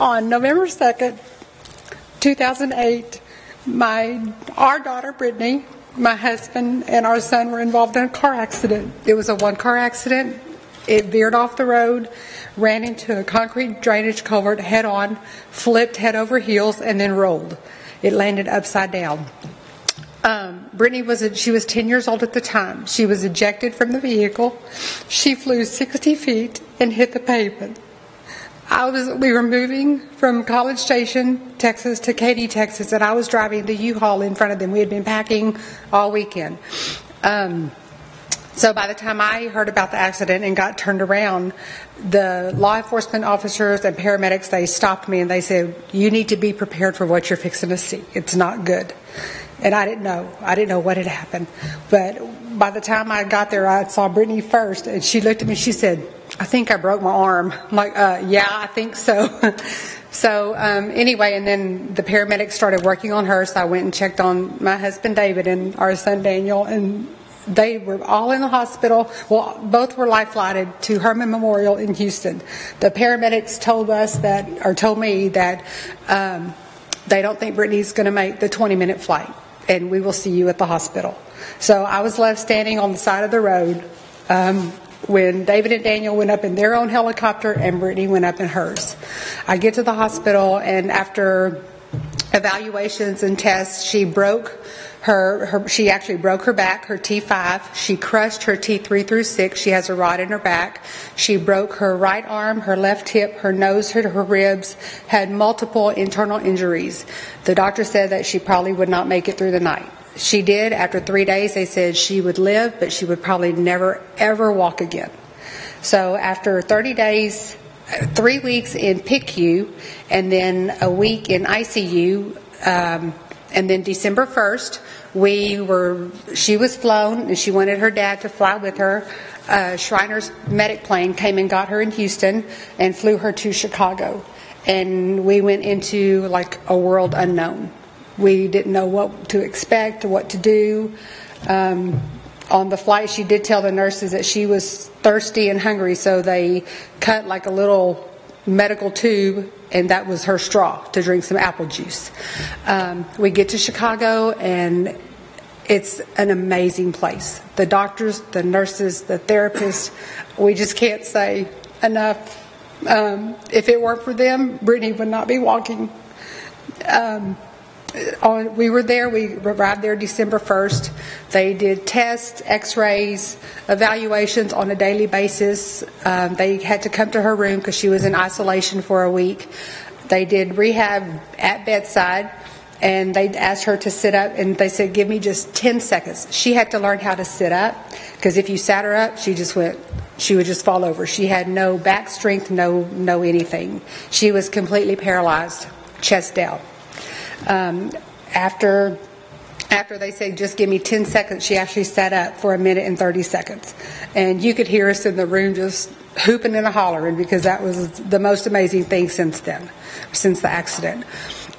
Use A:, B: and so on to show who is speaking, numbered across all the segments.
A: On November 2nd, 2008, our daughter Brittany, my husband, and our son were involved in a car accident. It was a one-car accident. It veered off the road, ran into a concrete drainage culvert head-on, flipped head over heels, and then rolled. It landed upside down. Brittany was 10 years old at the time. She was ejected from the vehicle. She flew 60 feet and hit the pavement. We were moving from College Station, Texas to Katy, Texas, and I was driving the U-Haul in front of them. We had been packing all weekend. So by the time I heard about the accident and got turned around, the law enforcement officers and paramedics, they stopped me and they said, "You need to be prepared for what you're fixing to see. It's not good." And I didn't know. I didn't know what had happened. But by the time I got there, I saw Brittany first, and she looked at me. She said, "I think I broke my arm." I'm like, yeah, I think so. So anyway, and then the paramedics started working on her, so I went and checked on my husband David and our son Daniel, and they were all in the hospital. Well, both were life-flighted to Herman Memorial in Houston. The paramedics told me that they don't think Brittany's going to make the 20-minute flight, and we will see you at the hospital. So I was left standing on the side of the road when David and Daniel went up in their own helicopter and Brittany went up in hers. I get to the hospital, and after evaluations and tests, she actually broke her back, her T5. She crushed her T3 through 6. She has a rod in her back. She broke her right arm, her left hip, her nose, her ribs, had multiple internal injuries. The doctor said that she probably would not make it through the night. She did. After 3 days, they said she would live, but she would probably never, ever walk again. So after 30 days, 3 weeks in PICU, and then a week in ICU, and then December 1st, she was flown, and she wanted her dad to fly with her. Shriner's medic plane came and got her in Houston and flew her to Chicago. And we went into like a world unknown. We didn't know what to expect or what to do. On the flight, she did tell the nurses that she was thirsty and hungry, so they cut like a little medical tube, and that was her straw to drink some apple juice. We get to Chicago, and it's an amazing place. The doctors, the nurses, the therapists, we just can't say enough. If it weren't for them, Brittany would not be walking. We were there. We arrived there December 1st. They did tests, x-rays, evaluations on a daily basis. They had to come to her room because she was in isolation for a week. They did rehab at bedside, and they asked her to sit up, and they said, "Give me just 10 seconds. She had to learn how to sit up, because if you sat her up, she would just fall over. She had no back strength, no anything. She was completely paralyzed, chest down. After they said, "Just give me 10 seconds," she actually sat up for 1 minute and 30 seconds. And you could hear us in the room just hooping and hollering, because that was the most amazing thing since the accident.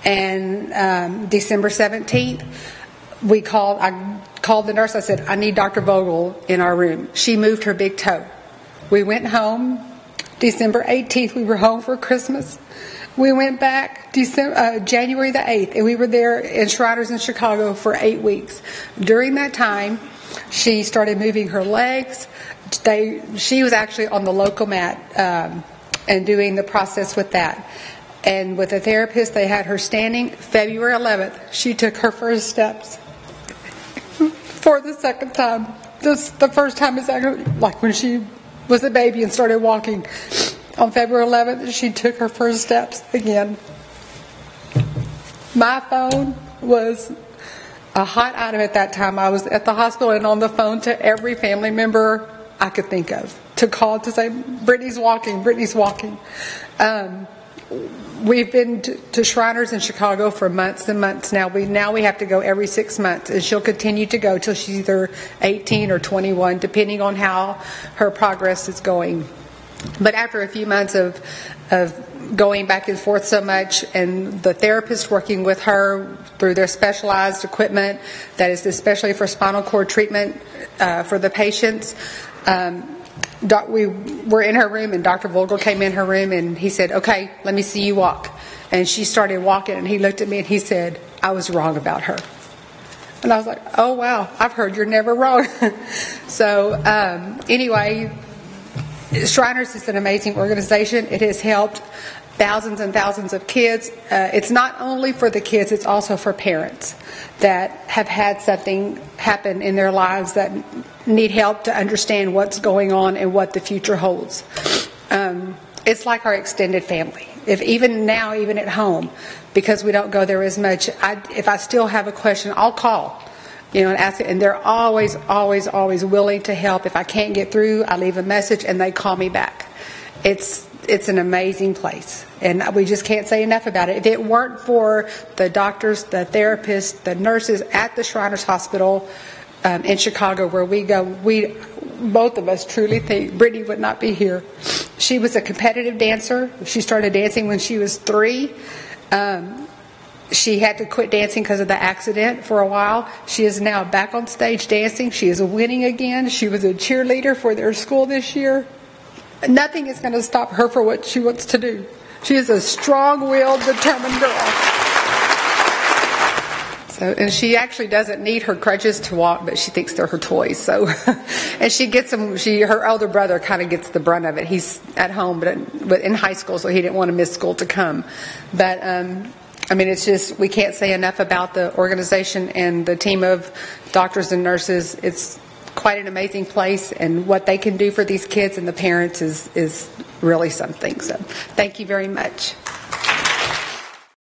A: And December 17th, I called the nurse. I said, "I need Dr. Vogel in our room." She moved her big toe. We went home. December 18th, we were home for Christmas. We went back January the 8th, and we were there in Shriners in Chicago for 8 weeks. During that time, she started moving her legs. She was actually on the Locomat and doing the process with that. And with a therapist, they had her standing. February 11th, she took her first steps for the second time. The first time is like when she was a baby and started walking. On February 11th, she took her first steps again. My phone was a hot item at that time. I was at the hospital and on the phone to every family member I could think of to call to say, "Brittany's walking, Brittany's walking." We've been to Shriners in Chicago for months and months now. We have to go every 6 months, and she'll continue to go till she's either 18 or 21, depending on how her progress is going. But after a few months of going back and forth so much, and the therapist working with her through their specialized equipment that is especially for spinal cord treatment for the patients, we were in her room, and Dr. Vogel came in her room, and he said, "Okay, let me see you walk." And she started walking, and he looked at me and he said, "I was wrong about her." And I was like, "Oh, wow, I've heard you're never wrong." So anyway, Shriners is an amazing organization. It has helped thousands and thousands of kids. It's not only for the kids, it's also for parents that have had something happen in their lives that need help to understand what's going on and what the future holds. It's like our extended family. If even now, even at home, because we don't go there as much, if I still have a question, I'll call, and ask it. And they're always, always, always willing to help. If I can't get through, I leave a message and they call me back. It's an amazing place, and we just can't say enough about it. If it weren't for the doctors, the therapists, the nurses at the Shriners Hospital in Chicago, where we go, both of us truly think Brittany would not be here. She was a competitive dancer. She started dancing when she was 3. She had to quit dancing because of the accident for a while. She is now back on stage dancing. She is winning again. She was a cheerleader for their school this year. Nothing is going to stop her for what she wants to do. She is a strong-willed, determined girl. And she actually doesn't need her crutches to walk, but she thinks they're her toys. So, and she gets them. Her older brother kind of gets the brunt of it. He's at home, but in high school, so he didn't want to miss school to come. But it's just, we can't say enough about the organization and the team of doctors and nurses. It's quite an amazing place, and what they can do for these kids and the parents is really something. So, thank you very much.